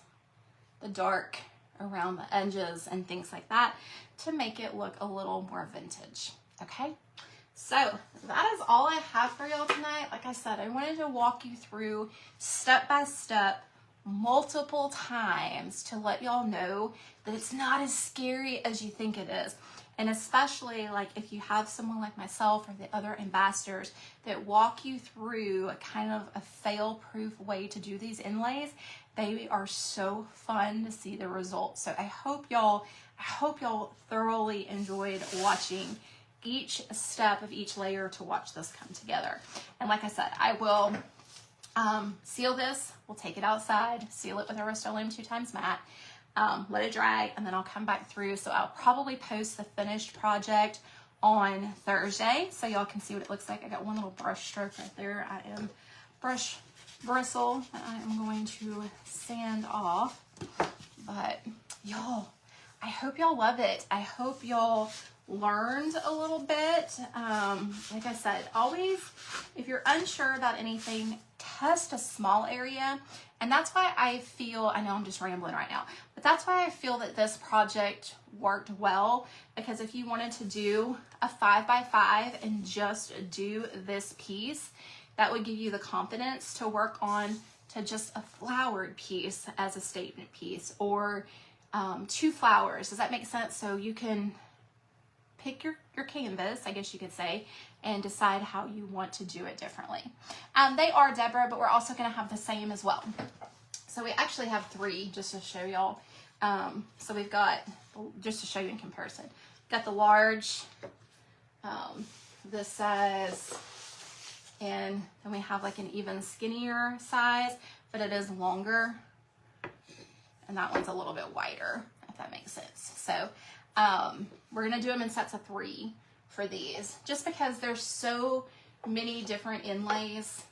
the dark around the edges and things like that, to make it look a little more vintage. Okay, so that is all I have for y'all tonight. Like I said, I wanted to walk you through step by step multiple times to let y'all know that it's not as scary as you think it is. And especially like if you have someone like myself or the other ambassadors that walk you through a kind of a fail-proof way to do these inlays, they are so fun to see the results. So I hope y'all thoroughly enjoyed watching each step of each layer to watch this come together. And like I said, I will seal this. We'll take it outside, seal it with a Rust-Oleum 2x matte. Let it dry, and then I'll come back through. So I'll probably post the finished project on Thursday so y'all can see what it looks like. I got one little brush stroke right there. I am brush bristle that I am going to sand off. But y'all, I hope y'all love it. I hope y'all learned a little bit. Like I said, always, if you're unsure about anything, test a small area. And that's why I feel, I know I'm just rambling right now, but that's why I feel that this project worked well, because if you wanted to do a 5x5 and just do this piece, that would give you the confidence to work on to just a flowered piece as a statement piece, or 2 flowers. Does that make sense? So you can pick your canvas, I guess you could say, and decide how you want to do it differently. They are Deborah, but we're also going to have the same as well. So we actually have 3 just to show y'all. So we've got, just to show you in comparison, got the large, this size, and then we have like an even skinnier size, but it is longer, and that one's a little bit wider, if that makes sense. So we're gonna do them in sets of 3 for these, just because there's so many different inlays.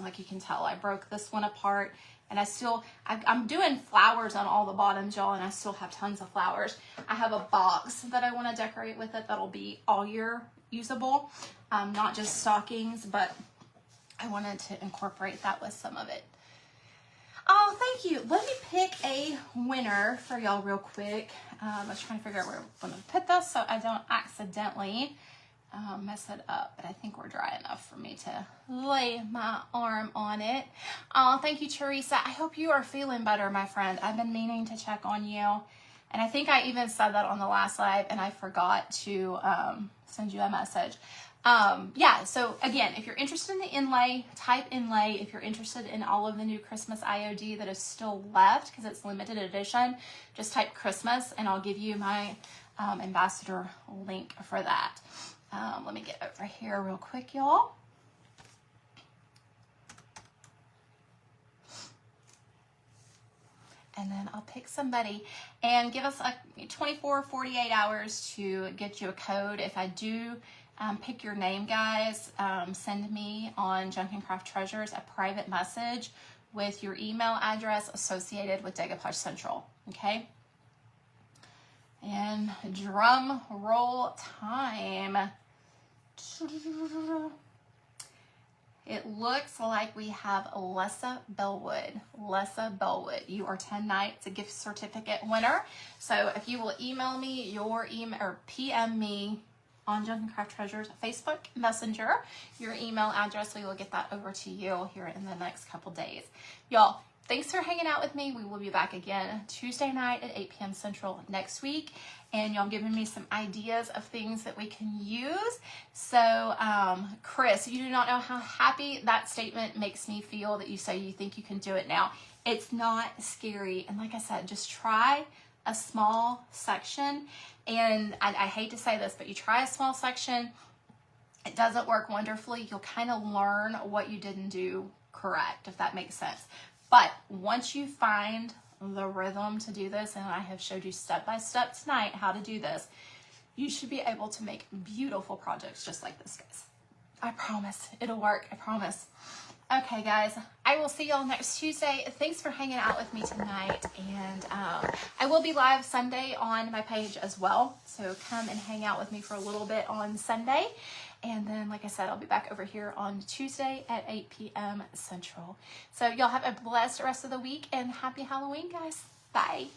Like you can tell, I broke this one apart, and I'm doing flowers on all the bottoms, y'all, and I still have tons of flowers. I have a box that I want to decorate with it that'll be all year usable, not just stockings, but I wanted to incorporate that with some of it. Oh, thank you. Let me pick a winner for y'all real quick. I was trying to figure out where I'm going to put this so I don't accidentally mess it up, but I think we're dry enough for me to lay my arm on it. Oh, thank you, Teresa. I hope you are feeling better, my friend. I've been meaning to check on you, and I think I even said that on the last live, and I forgot to send you a message. Yeah, so again, if you're interested in the inlay, type inlay. If you're interested in all of the new Christmas IOD that is still left, because it's limited edition, just type Christmas, and I'll give you my ambassador link for that. Let me get over here real quick, y'all. And then I'll pick somebody and give us 24, 48 hours to get you a code. If I do pick your name, guys, send me on Junkin Craft Treasures a private message with your email address associated with Decoupage Central, okay? And drum roll time. It looks like we have Lessa Bellwood. Lessa Bellwood, you are 10 nights a gift certificate winner. So if you will email me your email, or PM me on Junkin Craft Treasures Facebook Messenger, your email address, we will get that over to you here in the next couple days. Y'all, thanks for hanging out with me. We will be back again Tuesday night at 8 p.m. Central next week. And y'all giving me some ideas of things that we can use. So, Chris, you do not know how happy that statement makes me feel that you say you think you can do it now. It's not scary. And like I said, just try a small section. And I hate to say this, but you try a small section, it doesn't work wonderfully. You'll kind of learn what you didn't do correct, if that makes sense. But once you find the rhythm to do this, and I have showed you step by step tonight how to do this, you should be able to make beautiful projects just like this, guys. I promise it'll work. I promise. Okay, guys, I will see y'all next Tuesday. Thanks for hanging out with me tonight. And I will be live Sunday on my page as well. So come and hang out with me for a little bit on Sunday. And then, like I said, I'll be back over here on Tuesday at 8 p.m. Central. So y'all have a blessed rest of the week and happy Halloween, guys. Bye.